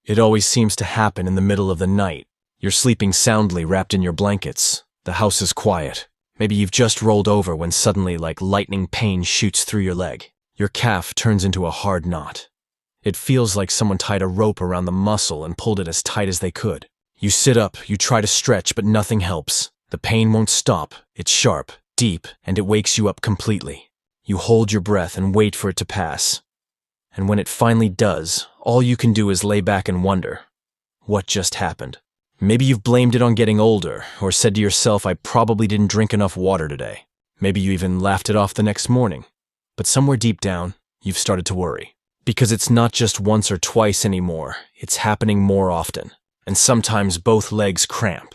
It always seems to happen in the middle of the night. You're sleeping soundly wrapped in your blankets. The house is quiet. Maybe you've just rolled over when suddenly, like lightning, pain shoots through your leg. Your calf turns into a hard knot. It feels like someone tied a rope around the muscle and pulled it as tight as they could. You sit up, you try to stretch, but nothing helps. The pain won't stop. It's sharp, deep, and it wakes you up completely. You hold your breath and wait for it to pass. And when it finally does, all you can do is lay back and wonder, what just happened? Maybe you've blamed it on getting older, or said to yourself, I probably didn't drink enough water today. Maybe you even laughed it off the next morning. But somewhere deep down, you've started to worry. Because it's not just once or twice anymore, it's happening more often. And sometimes both legs cramp.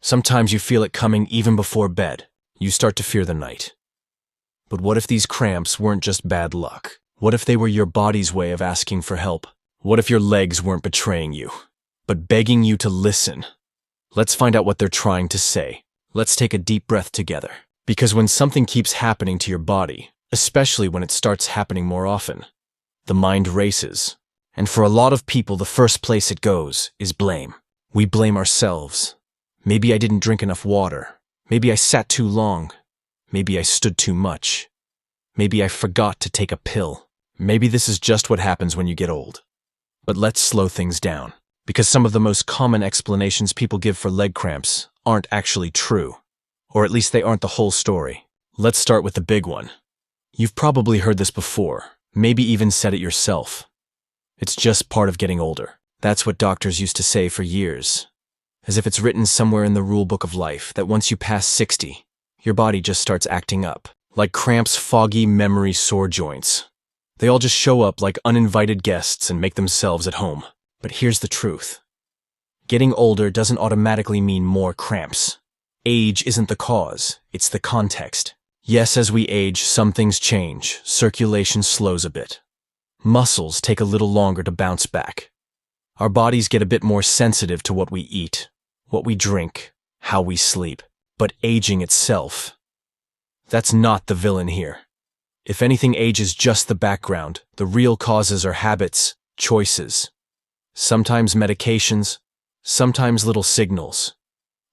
Sometimes you feel it coming even before bed. You start to fear the night. But what if these cramps weren't just bad luck? What if they were your body's way of asking for help? What if your legs weren't betraying you, but begging you to listen? Let's find out what they're trying to say. Let's take a deep breath together. Because when something keeps happening to your body, especially when it starts happening more often, the mind races. And for a lot of people, the first place it goes is blame. We blame ourselves. Maybe I didn't drink enough water. Maybe I sat too long. Maybe I stood too much. Maybe I forgot to take a pill. Maybe this is just what happens when you get old. But let's slow things down, because some of the most common explanations people give for leg cramps aren't actually true. Or at least they aren't the whole story. Let's start with the big one. You've probably heard this before, maybe even said it yourself. It's just part of getting older. That's what doctors used to say for years. As if it's written somewhere in the rule book of life that once you pass 60, your body just starts acting up. Like cramps, foggy memory, sore joints. They all just show up like uninvited guests and make themselves at home. But here's the truth. Getting older doesn't automatically mean more cramps. Age isn't the cause, it's the context. Yes, as we age, some things change. Circulation slows a bit. Muscles take a little longer to bounce back. Our bodies get a bit more sensitive to what we eat, what we drink, how we sleep. But aging itself, that's not the villain here. If anything, age is just the background. The real causes are habits, choices. Sometimes medications, sometimes little signals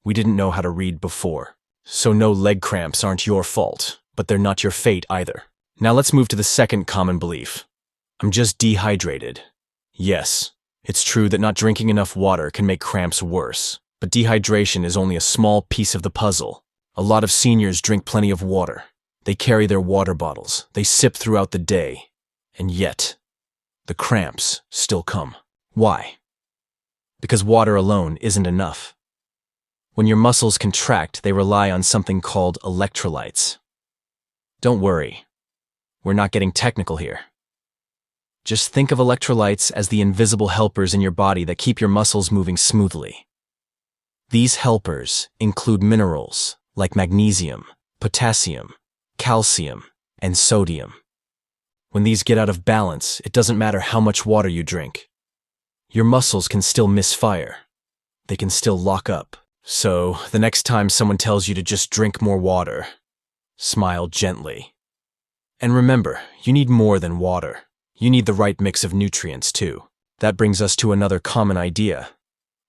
we didn't know how to read before. So no, leg cramps aren't your fault, but they're not your fate either. Now let's move to the second common belief. I'm just dehydrated. Yes, it's true that not drinking enough water can make cramps worse, but dehydration is only a small piece of the puzzle. A lot of seniors drink plenty of water. They carry their water bottles. They sip throughout the day. And yet, the cramps still come. Why? Because water alone isn't enough. When your muscles contract, they rely on something called electrolytes. Don't worry. We're not getting technical here. Just think of electrolytes as the invisible helpers in your body that keep your muscles moving smoothly. These helpers include minerals like magnesium, potassium, calcium, and sodium. When these get out of balance, it doesn't matter how much water you drink. Your muscles can still misfire. They can still lock up. So, the next time someone tells you to just drink more water, smile gently. And remember, you need more than water. You need the right mix of nutrients too. That brings us to another common idea.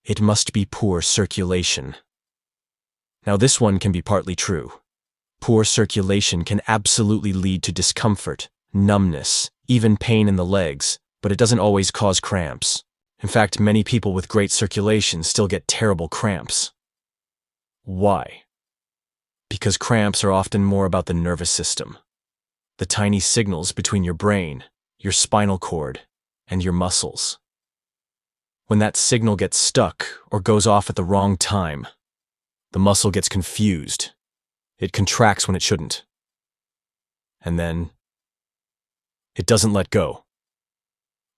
It must be poor circulation. Now this one can be partly true. Poor circulation can absolutely lead to discomfort, numbness, even pain in the legs, but it doesn't always cause cramps. In fact, many people with great circulation still get terrible cramps. Why? Because cramps are often more about the nervous system. The tiny signals between your brain, your spinal cord, and your muscles. When that signal gets stuck or goes off at the wrong time, the muscle gets confused. It contracts when it shouldn't. And then, it doesn't let go.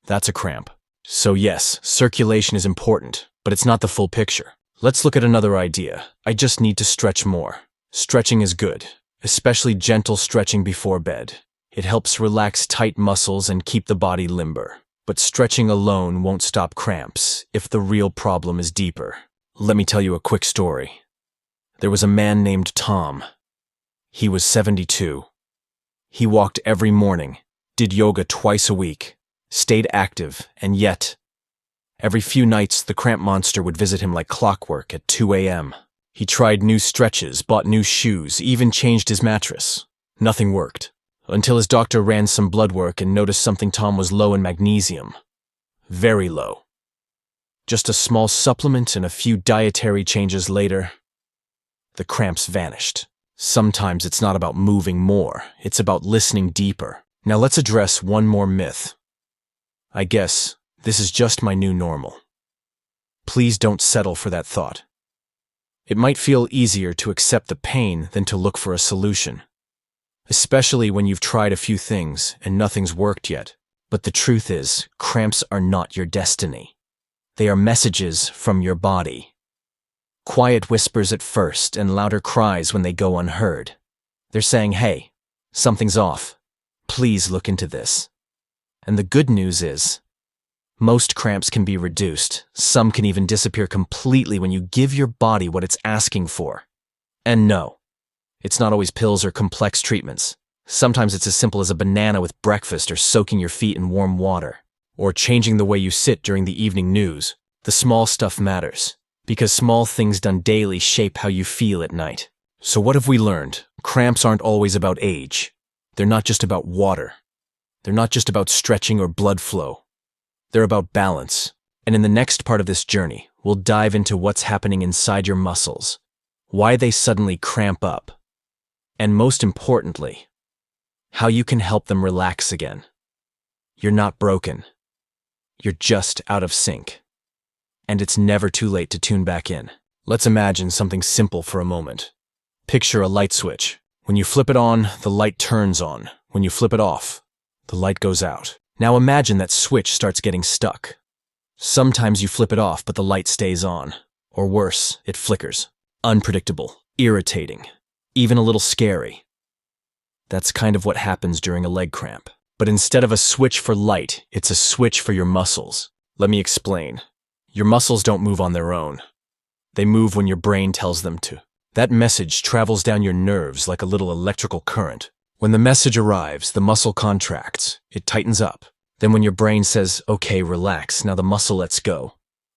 That's a cramp. So yes, circulation is important, but it's not the full picture. Let's look at another idea. I just need to stretch more. Stretching is good, especially gentle stretching before bed. It helps relax tight muscles and keep the body limber. But stretching alone won't stop cramps if the real problem is deeper. Let me tell you a quick story. There was a man named Tom. He was 72. He walked every morning, did yoga twice a week, stayed active, and yet, Every few nights, the cramp monster would visit him like clockwork at 2 a.m. He tried new stretches, bought new shoes, even changed his mattress. Nothing worked, until his doctor ran some blood work and noticed something. Tom was low in magnesium. Very low. Just a small supplement and a few dietary changes later, the cramps vanished. Sometimes it's not about moving more, it's about listening deeper. Now let's address one more myth. I guess this is just my new normal. Please don't settle for that thought. It might feel easier to accept the pain than to look for a solution, especially when you've tried a few things and nothing's worked yet. But the truth is, cramps are not your destiny. They are messages from your body. Quiet whispers at first and louder cries when they go unheard. They're saying, hey, something's off. Please look into this. And the good news is, most cramps can be reduced. Some can even disappear completely when you give your body what it's asking for. And no, it's not always pills or complex treatments. Sometimes it's as simple as a banana with breakfast or soaking your feet in warm water, or changing the way you sit during the evening news. The small stuff matters, because small things done daily shape how you feel at night. So what have we learned? Cramps aren't always about age. They're not just about water. They're not just about stretching or blood flow. They're about balance. And in the next part of this journey, we'll dive into what's happening inside your muscles, why they suddenly cramp up, and most importantly, how you can help them relax again. You're not broken. You're just out of sync. And it's never too late to tune back in. Let's imagine something simple for a moment. Picture a light switch. When you flip it on, the light turns on. When you flip it off, the light goes out. Now imagine that switch starts getting stuck. Sometimes you flip it off, but the light stays on. Or worse, it flickers. Unpredictable, irritating, even a little scary. That's kind of what happens during a leg cramp. But instead of a switch for light, it's a switch for your muscles. Let me explain. Your muscles don't move on their own. They move when your brain tells them to. That message travels down your nerves like a little electrical current. When the message arrives, the muscle contracts. It tightens up. Then when your brain says, okay, relax, now the muscle lets go,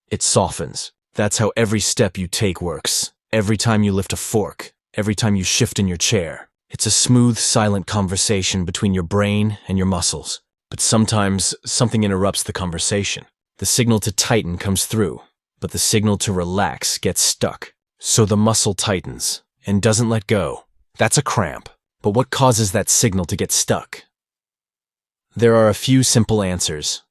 it softens. That's how every step you take works. Every time you lift a fork, every time you shift in your chair. It's a smooth, silent conversation between your brain and your muscles. But sometimes something interrupts the conversation. The signal to tighten comes through, but the signal to relax gets stuck. So the muscle tightens and doesn't let go. That's a cramp. But what causes that signal to get stuck? There are a few simple answers.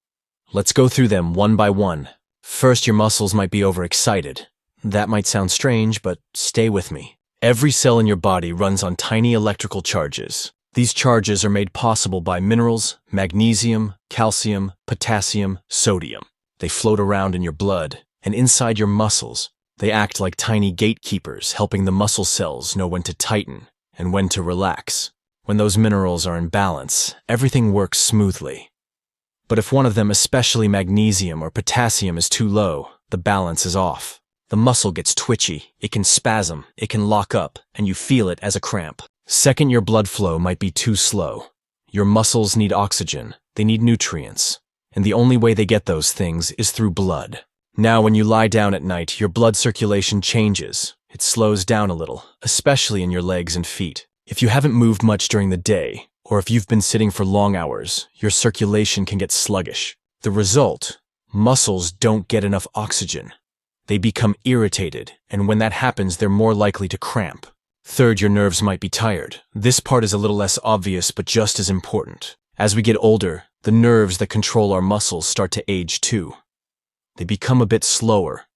Let's go through them one by one. First, your muscles might be overexcited. That might sound strange, but stay with me. Every cell in your body runs on tiny electrical charges. These charges are made possible by minerals, magnesium, calcium, potassium, sodium. They float around in your blood, and inside your muscles, they act like tiny gatekeepers, helping the muscle cells know when to tighten and when to relax. When those minerals are in balance, everything works smoothly. But if one of them, especially magnesium or potassium, is too low, the balance is off. The muscle gets twitchy, it can spasm, it can lock up, and you feel it as a cramp. Second, your blood flow might be too slow. Your muscles need oxygen, they need nutrients, and the only way they get those things is through blood. Now, when you lie down at night, your blood circulation changes. It slows down a little, especially in your legs and feet. If you haven't moved much during the day, or if you've been sitting for long hours, your circulation can get sluggish. The result, muscles don't get enough oxygen. They become irritated, and when that happens, they're more likely to cramp. Third, your nerves might be tired. This part is a little less obvious, but just as important. As we get older, the nerves that control our muscles start to age too. They become a bit slower,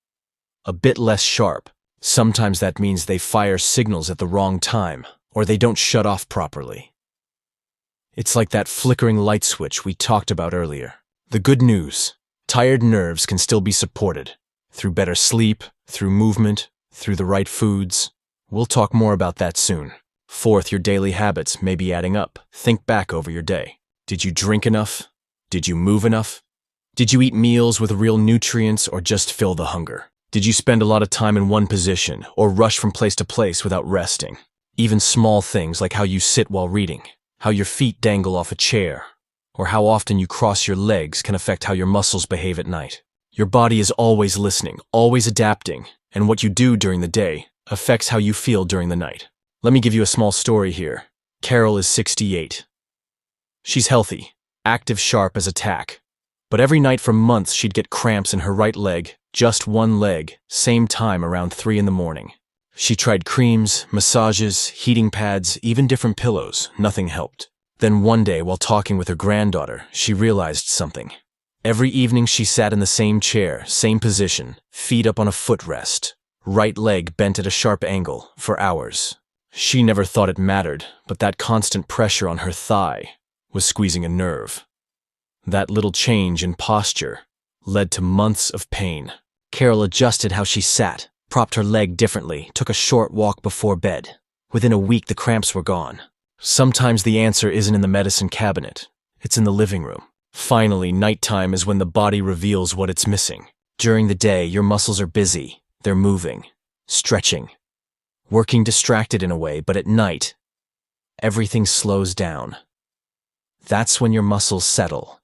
a bit less sharp. Sometimes that means they fire signals at the wrong time, or they don't shut off properly. It's like that flickering light switch we talked about earlier. The good news, tired nerves can still be supported. Through better sleep, through movement, through the right foods. We'll talk more about that soon. Fourth, your daily habits may be adding up. Think back over your day. Did you drink enough? Did you move enough? Did you eat meals with real nutrients or just fill the hunger? Did you spend a lot of time in one position or rush from place to place without resting? Even small things like how you sit while reading, how your feet dangle off a chair, or how often you cross your legs can affect how your muscles behave at night. Your body is always listening, always adapting, and what you do during the day affects how you feel during the night. Let me give you a small story here. Carol is 68. She's healthy, active, sharp as a tack. But every night for months she'd get cramps in her right leg, just one leg, same time around 3 in the morning. She tried creams, massages, heating pads, even different pillows. Nothing helped. Then one day, while talking with her granddaughter, she realized something. Every evening she sat in the same chair, same position, feet up on a footrest, right leg bent at a sharp angle, for hours. She never thought it mattered, but that constant pressure on her thigh was squeezing a nerve. That little change in posture led to months of pain. Carol adjusted how she sat, propped her leg differently, took a short walk before bed. Within a week, the cramps were gone. Sometimes the answer isn't in the medicine cabinet. It's in the living room. Finally, nighttime is when the body reveals what it's missing. During the day, your muscles are busy. They're moving, stretching, working distracted in a way, but at night, everything slows down. That's when your muscles settle.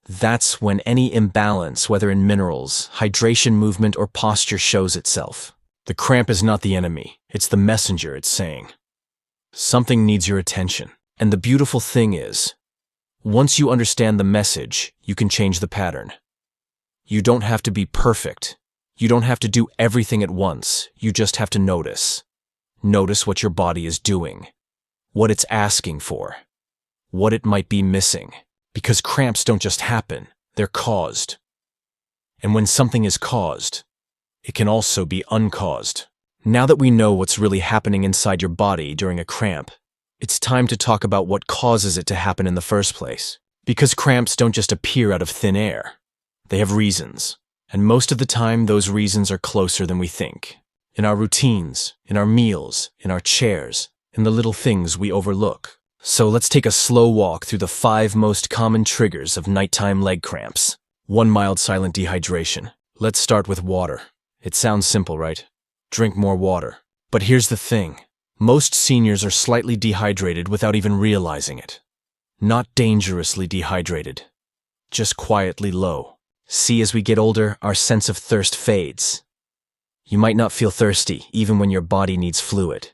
That's when any imbalance, whether in minerals, hydration, movement, or posture, shows itself. The cramp is not the enemy. It's the messenger. It's saying, something needs your attention. And the beautiful thing is, once you understand the message, you can change the pattern. You don't have to be perfect. You don't have to do everything at once. You just have to notice. Notice what your body is doing, what it's asking for, what it might be missing. Because cramps don't just happen, they're caused. And when something is caused, it can also be uncaused. Now that we know what's really happening inside your body during a cramp, it's time to talk about what causes it to happen in the first place. Because cramps don't just appear out of thin air. They have reasons. And most of the time, those reasons are closer than we think. In our routines, in our meals, in our chairs, in the little things we overlook. So let's take a slow walk through the 5 most common triggers of nighttime leg cramps. 1. Mild silent dehydration. Let's start with water. It sounds simple, right? Drink more water. But here's the thing. Most seniors are slightly dehydrated without even realizing it. Not dangerously dehydrated. Just quietly low. See, as we get older, our sense of thirst fades. You might not feel thirsty, even when your body needs fluid.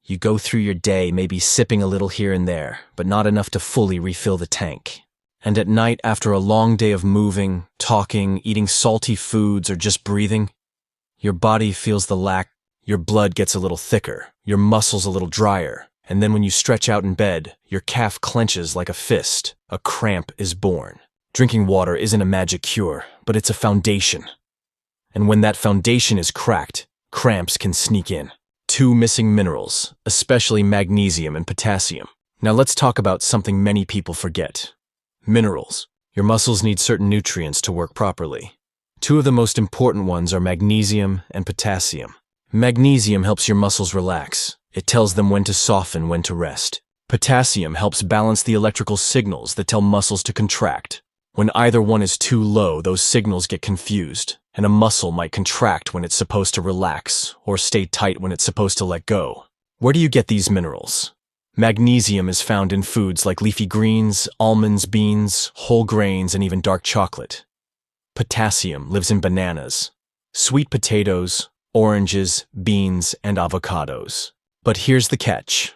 You go through your day maybe sipping a little here and there, but not enough to fully refill the tank. And at night, after a long day of moving, talking, eating salty foods, or just breathing, your body feels the lack. Your blood gets a little thicker, your muscles a little drier, and then when you stretch out in bed, your calf clenches like a fist. A cramp is born. Drinking water isn't a magic cure, but it's a foundation. And when that foundation is cracked, cramps can sneak in. 2 missing minerals, especially magnesium and potassium. Now let's talk about something many people forget. Minerals. Your muscles need certain nutrients to work properly. 2 of the most important ones are magnesium and potassium. Magnesium helps your muscles relax. It tells them when to soften, when to rest. Potassium helps balance the electrical signals that tell muscles to contract. When either one is too low, those signals get confused, and a muscle might contract when it's supposed to relax, or stay tight when it's supposed to let go. Where do you get these minerals? Magnesium is found in foods like leafy greens, almonds, beans, whole grains, and even dark chocolate. Potassium lives in bananas, sweet potatoes, oranges, beans, and avocados. But here's the catch.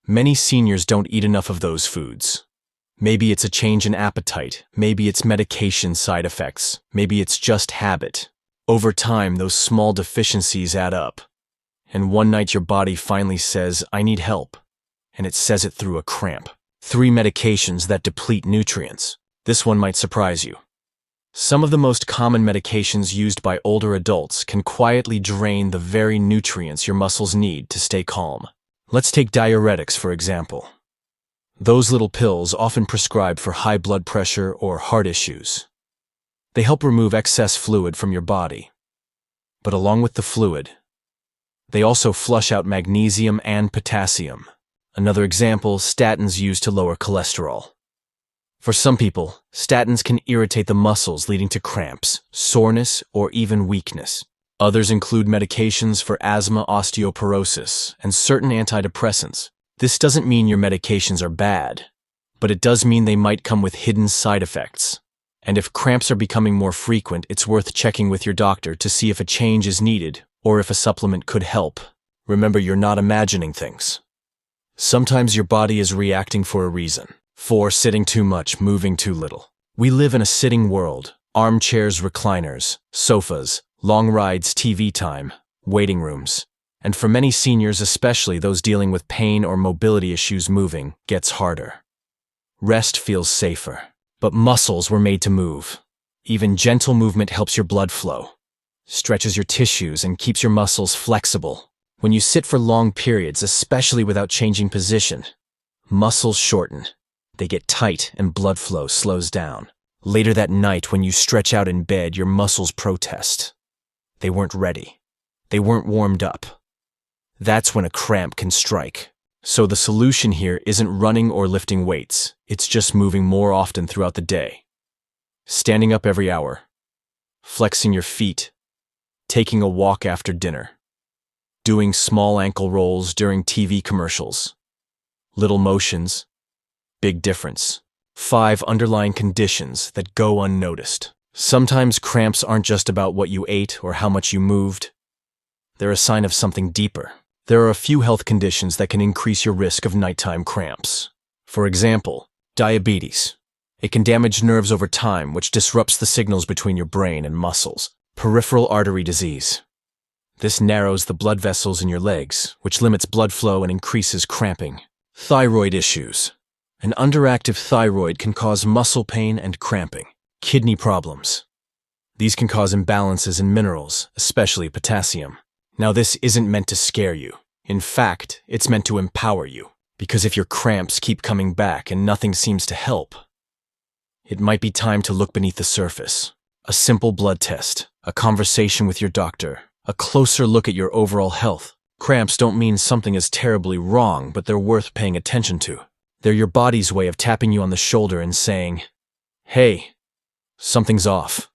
Many seniors don't eat enough of those foods. Maybe it's a change in appetite, maybe it's medication side effects, maybe it's just habit. Over time, those small deficiencies add up. And one night your body finally says, I need help. And it says it through a cramp. 3 medications that deplete nutrients. This one might surprise you. Some of the most common medications used by older adults can quietly drain the very nutrients your muscles need to stay calm. Let's take diuretics, for example. Those little pills often prescribed for high blood pressure or heart issues. They help remove excess fluid from your body. But along with the fluid, they also flush out magnesium and potassium. Another example, statins used to lower cholesterol. For some people, statins can irritate the muscles, leading to cramps, soreness, or even weakness. Others include medications for asthma, osteoporosis, and certain antidepressants. This doesn't mean your medications are bad, but it does mean they might come with hidden side effects. And if cramps are becoming more frequent, it's worth checking with your doctor to see if a change is needed or if a supplement could help. Remember, you're not imagining things. Sometimes your body is reacting for a reason. For sitting too much, moving too little. We live in a sitting world. Armchairs, recliners, sofas, long rides, TV time, waiting rooms. And for many seniors, especially those dealing with pain or mobility issues, moving gets harder. Rest feels safer. But muscles were made to move. Even gentle movement helps your blood flow, stretches your tissues, and keeps your muscles flexible. When you sit for long periods, especially without changing position, muscles shorten. They get tight and blood flow slows down. Later that night, when you stretch out in bed, your muscles protest. They weren't ready. They weren't warmed up. That's when a cramp can strike. So the solution here isn't running or lifting weights. It's just moving more often throughout the day. Standing up every hour. Flexing your feet. Taking a walk after dinner. Doing small ankle rolls during TV commercials. Little motions. Big difference. 5 underlying conditions that go unnoticed. Sometimes cramps aren't just about what you ate or how much you moved. They're a sign of something deeper. There are a few health conditions that can increase your risk of nighttime cramps. For example, diabetes. It can damage nerves over time, which disrupts the signals between your brain and muscles. Peripheral artery disease. This narrows the blood vessels in your legs, which limits blood flow and increases cramping. Thyroid issues. An underactive thyroid can cause muscle pain and cramping. Kidney problems. These can cause imbalances in minerals, especially potassium. Now, this isn't meant to scare you. In fact, it's meant to empower you. Because if your cramps keep coming back and nothing seems to help, it might be time to look beneath the surface. A simple blood test, a conversation with your doctor, a closer look at your overall health. Cramps don't mean something is terribly wrong, but they're worth paying attention to. They're your body's way of tapping you on the shoulder and saying, "Hey, something's off.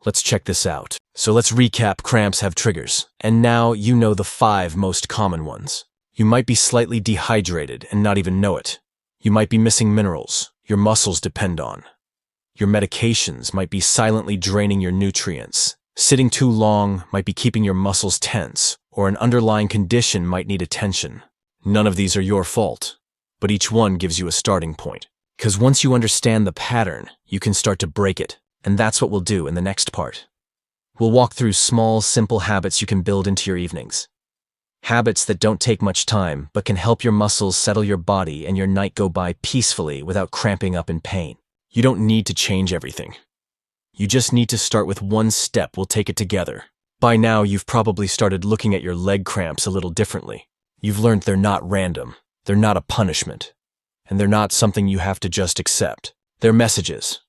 Let's check this out." So let's recap. Cramps have triggers, and now you know the 5 most common ones. You might be slightly dehydrated and not even know it. You might be missing minerals your muscles depend on. Your medications might be silently draining your nutrients. Sitting too long might be keeping your muscles tense, or an underlying condition might need attention. None of these are your fault, but each one gives you a starting point. Because once you understand the pattern, you can start to break it, and that's what we'll do in the next part. We'll walk through small, simple habits you can build into your evenings. Habits that don't take much time, but can help your muscles settle your body and your night go by peacefully without cramping up in pain. You don't need to change everything. You just need to start with one step. We'll take it together. By now, you've probably started looking at your leg cramps a little differently. You've learned they're not random, they're not a punishment, and they're not something you have to just accept. They're messages.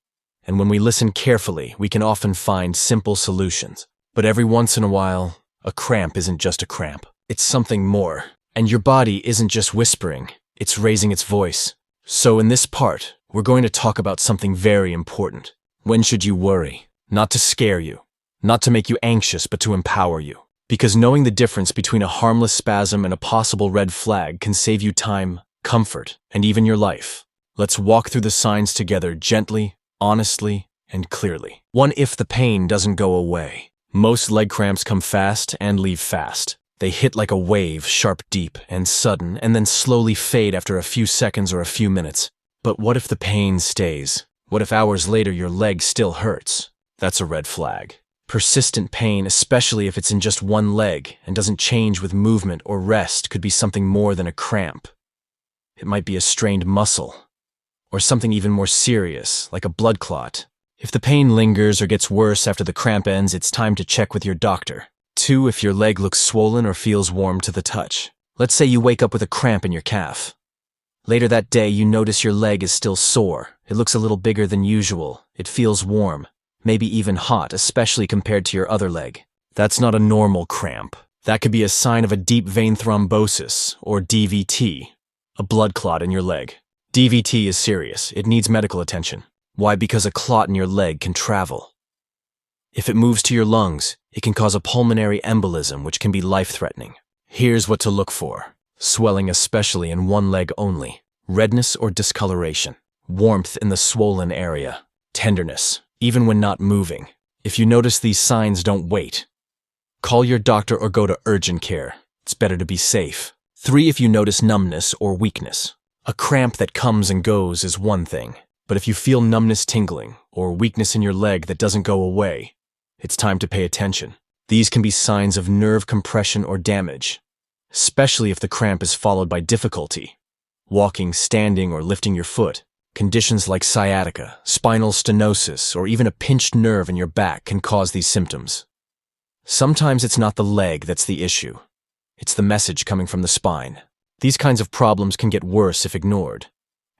And when we listen carefully, we can often find simple solutions. But every once in a while, a cramp isn't just a cramp. It's something more. And your body isn't just whispering, it's raising its voice. So in this part, we're going to talk about something very important. When should you worry? Not to scare you, not to make you anxious, but to empower you. Because knowing the difference between a harmless spasm and a possible red flag can save you time, comfort, and even your life. Let's walk through the signs together gently, honestly, and clearly. 1. If the pain doesn't go away. Most leg cramps come fast and leave fast. They hit like a wave, sharp, deep, and sudden, and then slowly fade after a few seconds or a few minutes. But what if the pain stays? What if hours later your leg still hurts? That's a red flag. Persistent pain, especially if it's in just one leg and doesn't change with movement or rest, could be something more than a cramp. It might be a strained muscle, or something even more serious, like a blood clot. If the pain lingers or gets worse after the cramp ends, it's time to check with your doctor. 2. If your leg looks swollen or feels warm to the touch. Let's say you wake up with a cramp in your calf. Later that day, you notice your leg is still sore. It looks a little bigger than usual. It feels warm, maybe even hot, especially compared to your other leg. That's not a normal cramp. That could be a sign of a deep vein thrombosis, or DVT, a blood clot in your leg. DVT is serious. It needs medical attention. Why? Because a clot in your leg can travel. If it moves to your lungs, it can cause a pulmonary embolism, which can be life-threatening. Here's what to look for. Swelling, especially in one leg only. Redness or discoloration. Warmth in the swollen area. Tenderness, even when not moving. If you notice these signs, don't wait. Call your doctor or go to urgent care. It's better to be safe. 3. If you notice numbness or weakness. A cramp that comes and goes is one thing, but if you feel numbness tingling or weakness in your leg that doesn't go away, it's time to pay attention. These can be signs of nerve compression or damage, especially if the cramp is followed by difficulty walking, standing, or lifting your foot. Conditions like sciatica, spinal stenosis, or even a pinched nerve in your back can cause these symptoms. Sometimes it's not the leg that's the issue. It's the message coming from the spine. These kinds of problems can get worse if ignored.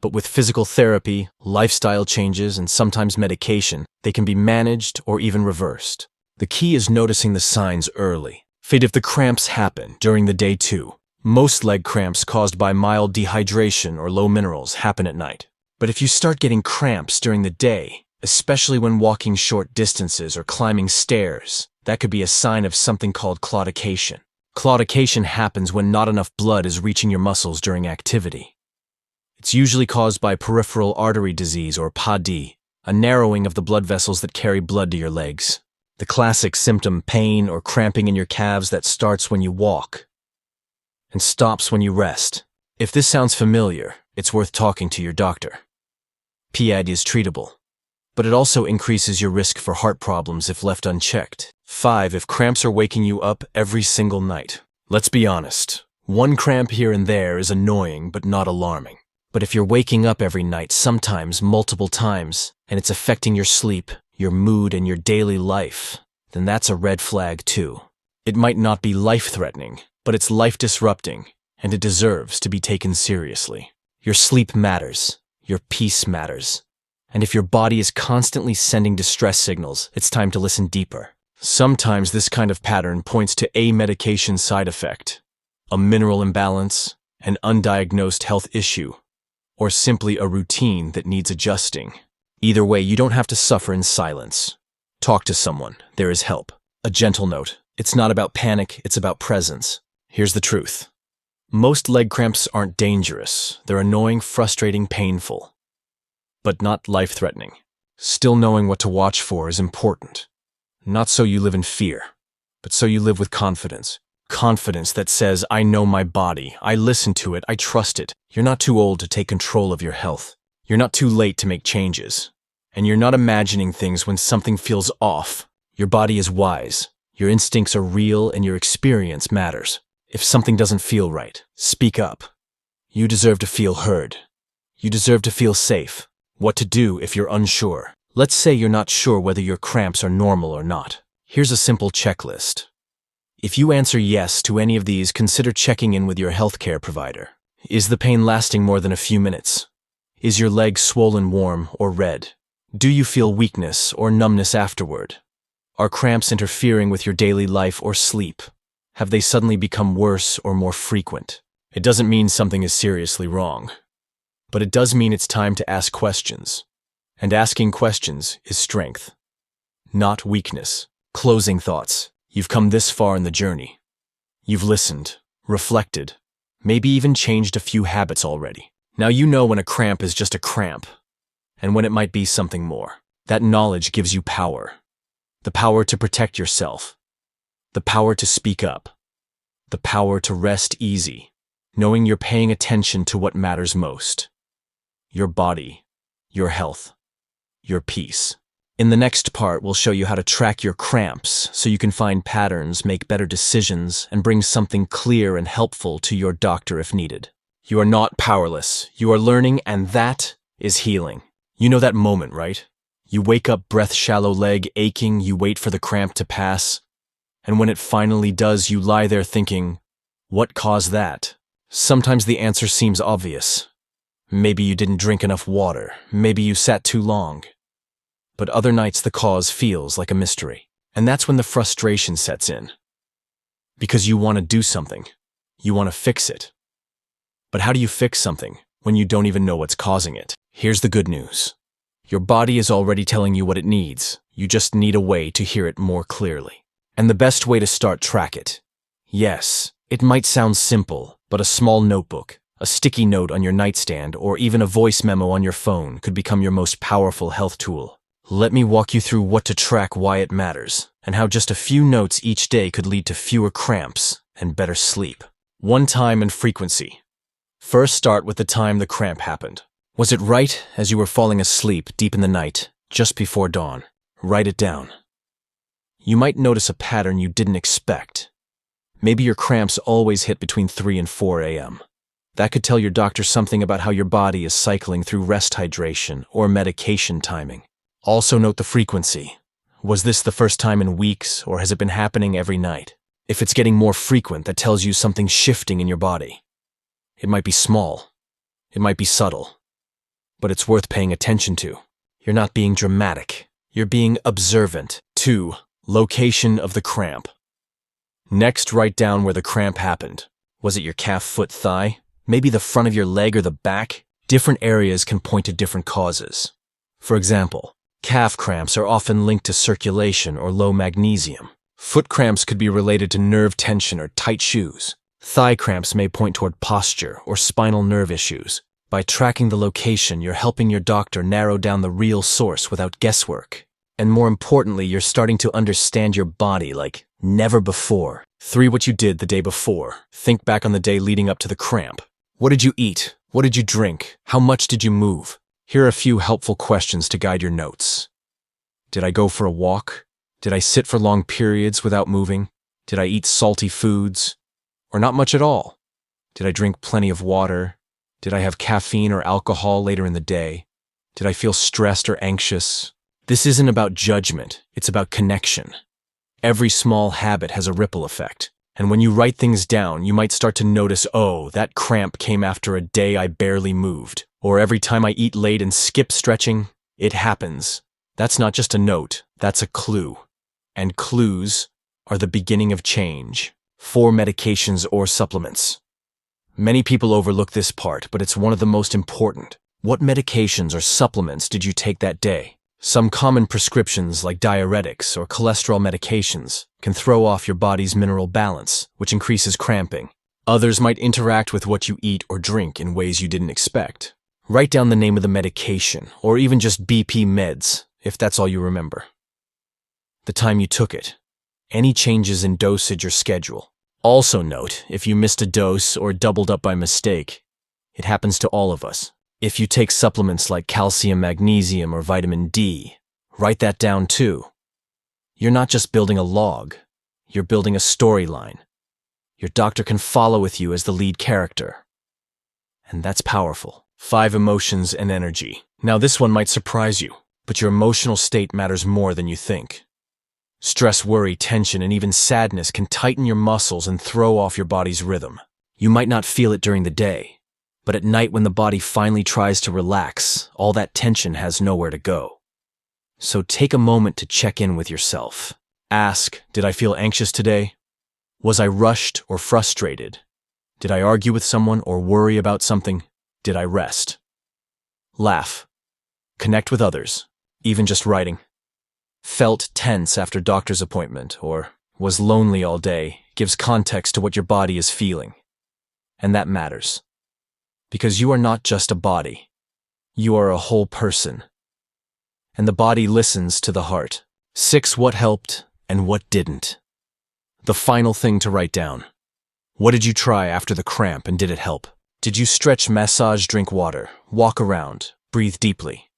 But with physical therapy, lifestyle changes, and sometimes medication, they can be managed or even reversed. The key is noticing the signs early. If the cramps happen during the day too. Most leg cramps caused by mild dehydration or low minerals happen at night. But if you start getting cramps during the day, especially when walking short distances or climbing stairs, that could be a sign of something called claudication. Claudication happens when not enough blood is reaching your muscles during activity. It's usually caused by peripheral artery disease or PAD, a narrowing of the blood vessels that carry blood to your legs. The classic symptom, pain or cramping in your calves that starts when you walk and stops when you rest. If this sounds familiar, it's worth talking to your doctor. PAD is treatable, but it also increases your risk for heart problems if left unchecked. 5. If cramps are waking you up every single night. Let's be honest, one cramp here and there is annoying but not alarming. But if you're waking up every night, sometimes multiple times, and it's affecting your sleep, your mood, and your daily life, then that's a red flag too. It might not be life-threatening, but it's life-disrupting, and it deserves to be taken seriously. Your sleep matters. Your peace matters. And if your body is constantly sending distress signals, it's time to listen deeper. Sometimes this kind of pattern points to a medication side effect, a mineral imbalance, an undiagnosed health issue, or simply a routine that needs adjusting. Either way, you don't have to suffer in silence. Talk to someone. There is help. A gentle note. It's not about panic, it's about presence. Here's the truth. Most leg cramps aren't dangerous. They're annoying, frustrating, painful, but not life-threatening. Still knowing what to watch for is important. Not so you live in fear, but so you live with confidence. Confidence that says, I know my body, I listen to it, I trust it. You're not too old to take control of your health. You're not too late to make changes. And you're not imagining things when something feels off. Your body is wise. Your instincts are real and your experience matters. If something doesn't feel right, speak up. You deserve to feel heard. You deserve to feel safe. What to do if you're unsure. Let's say you're not sure whether your cramps are normal or not. Here's a simple checklist. If you answer yes to any of these, consider checking in with your healthcare provider. Is the pain lasting more than a few minutes? Is your leg swollen, warm, or red? Do you feel weakness or numbness afterward? Are cramps interfering with your daily life or sleep? Have they suddenly become worse or more frequent? It doesn't mean something is seriously wrong, but it does mean it's time to ask questions. And asking questions is strength, not weakness. Closing thoughts. You've come this far in the journey. You've listened, reflected, maybe even changed a few habits already. Now you know when a cramp is just a cramp, and when it might be something more. That knowledge gives you power. The power to protect yourself. The power to speak up. The power to rest easy, knowing you're paying attention to what matters most. Your body, your health, your peace. In the next part, we'll show you how to track your cramps so you can find patterns, make better decisions, and bring something clear and helpful to your doctor if needed. You are not powerless. You are learning, and that is healing. You know that moment, right? You wake up, breath shallow, leg aching, you wait for the cramp to pass, and when it finally does, you lie there thinking, what caused that? Sometimes the answer seems obvious. Maybe you didn't drink enough water. Maybe you sat too long. But other nights the cause feels like a mystery. And that's when the frustration sets in. Because you want to do something. You want to fix it. But how do you fix something when you don't even know what's causing it? Here's the good news. Your body is already telling you what it needs. You just need a way to hear it more clearly. And the best way to start, track it. Yes, it might sound simple, but a small notebook, a sticky note on your nightstand, or even a voice memo on your phone could become your most powerful health tool. Let me walk you through what to track, why it matters, and how just a few notes each day could lead to fewer cramps and better sleep. 1. Time and frequency. First, start with the time the cramp happened. Was it right as you were falling asleep deep in the night, just before dawn? Write it down. You might notice a pattern you didn't expect. Maybe your cramps always hit between 3 and 4 a.m. That could tell your doctor something about how your body is cycling through rest hydration or medication timing. Also note the frequency. Was this the first time in weeks, or has it been happening every night? If it's getting more frequent, that tells you something's shifting in your body. It might be small. It might be subtle. But it's worth paying attention to. You're not being dramatic. You're being observant. 2. Location of the cramp. Next, write down where the cramp happened. Was it your calf, foot, thigh? Maybe the front of your leg or the back? Different areas can point to different causes. For example, calf cramps are often linked to circulation or low magnesium. Foot cramps could be related to nerve tension or tight shoes. Thigh cramps may point toward posture or spinal nerve issues. By tracking the location, you're helping your doctor narrow down the real source without guesswork. And more importantly, you're starting to understand your body like never before. 3. What you did the day before. Think back on the day leading up to the cramp. What did you eat? What did you drink? How much did you move? Here are a few helpful questions to guide your notes. Did I go for a walk? Did I sit for long periods without moving? Did I eat salty foods? Or not much at all? Did I drink plenty of water? Did I have caffeine or alcohol later in the day? Did I feel stressed or anxious? This isn't about judgment, it's about connection. Every small habit has a ripple effect. And when you write things down, you might start to notice, oh, that cramp came after a day I barely moved. Or every time I eat late and skip stretching, it happens. That's not just a note, that's a clue. And clues are the beginning of change. 4. Medications or supplements. Many people overlook this part, but it's one of the most important. What medications or supplements did you take that day? Some common prescriptions like diuretics or cholesterol medications can throw off your body's mineral balance, which increases cramping. Others might interact with what you eat or drink in ways you didn't expect. Write down the name of the medication, or even just BP meds, if that's all you remember. The time you took it. Any changes in dosage or schedule. Also note, if you missed a dose or doubled up by mistake, it happens to all of us. If you take supplements like calcium, magnesium, or vitamin D, write that down too. You're not just building a log, you're building a storyline. Your doctor can follow with you as the lead character. And that's powerful. 5. Emotions and energy. Now this one might surprise you, but your emotional state matters more than you think. Stress, worry, tension, and even sadness can tighten your muscles and throw off your body's rhythm. You might not feel it during the day, but at night when the body finally tries to relax, all that tension has nowhere to go. So take a moment to check in with yourself. Ask, did I feel anxious today? Was I rushed or frustrated? Did I argue with someone or worry about something? Did I rest? Laugh. Connect with others, even just writing. Felt tense after doctor's appointment or was lonely all day gives context to what your body is feeling. And that matters. Because you are not just a body. You are a whole person. And the body listens to the heart. 6. What helped and what didn't. The final thing to write down. What did you try after the cramp and did it help? Did you stretch, massage, drink water, walk around, breathe deeply?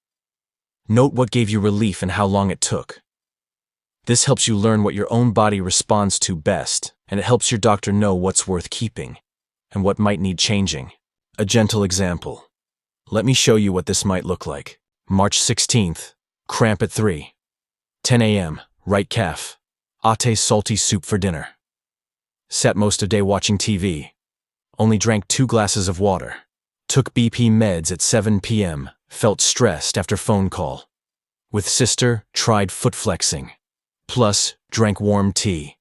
Note what gave you relief and how long it took. This helps you learn what your own body responds to best, and it helps your doctor know what's worth keeping and what might need changing. A gentle example. Let me show you what this might look like. March 16th, cramp at 3. 10 a.m., right calf. Ate salty soup for dinner. Sat most of day watching TV. Only drank 2 glasses of water. Took BP meds at 7 p.m., felt stressed after phone call. With sister, tried foot flexing. Plus, drank warm tea.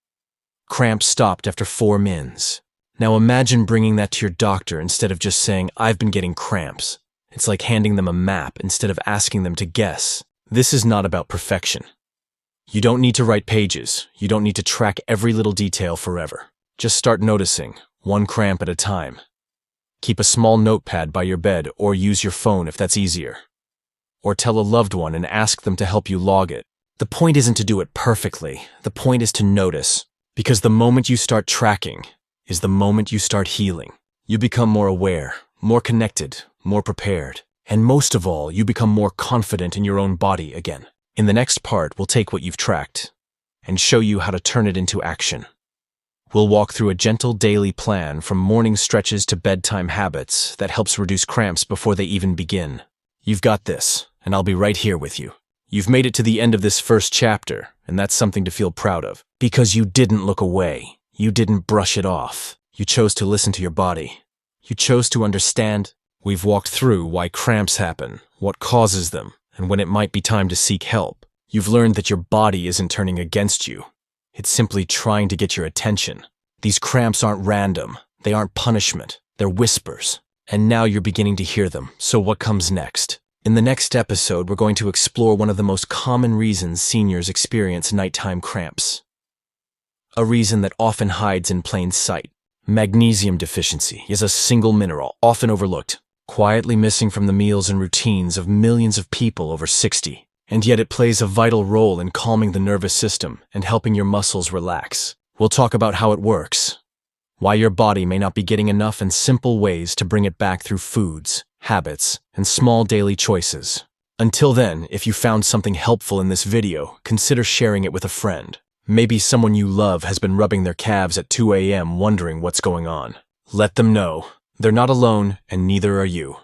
Cramp stopped after 4 mins. Now imagine bringing that to your doctor instead of just saying, I've been getting cramps. It's like handing them a map instead of asking them to guess. This is not about perfection. You don't need to write pages. You don't need to track every little detail forever. Just start noticing, 1 cramp at a time. Keep a small notepad by your bed or use your phone if that's easier. or tell a loved one and ask them to help you log it. The point isn't to do it perfectly. The point is to notice. Because the moment you start tracking is the moment you start healing. You become more aware, more connected, more prepared. And most of all, you become more confident in your own body again. In the next part, we'll take what you've tracked and show you how to turn it into action. We'll walk through a gentle daily plan from morning stretches to bedtime habits that helps reduce cramps before they even begin. You've got this, and I'll be right here with you. You've made it to the end of this first chapter, and that's something to feel proud of. Because you didn't look away. You didn't brush it off. You chose to listen to your body. You chose to understand. We've walked through why cramps happen, what causes them, and when it might be time to seek help. You've learned that your body isn't turning against you. It's simply trying to get your attention. These cramps aren't random. They aren't punishment. They're whispers. And now you're beginning to hear them. So what comes next? In the next episode, we're going to explore one of the most common reasons seniors experience nighttime cramps. A reason that often hides in plain sight. Magnesium deficiency is a single mineral, often overlooked, quietly missing from the meals and routines of millions of people over 60. And yet it plays a vital role in calming the nervous system and helping your muscles relax. We'll talk about how it works, why your body may not be getting enough, and simple ways to bring it back through foods, habits, and small daily choices. Until then, if you found something helpful in this video, consider sharing it with a friend. Maybe someone you love has been rubbing their calves at 2 a.m. wondering what's going on. Let them know. They're not alone, and neither are you.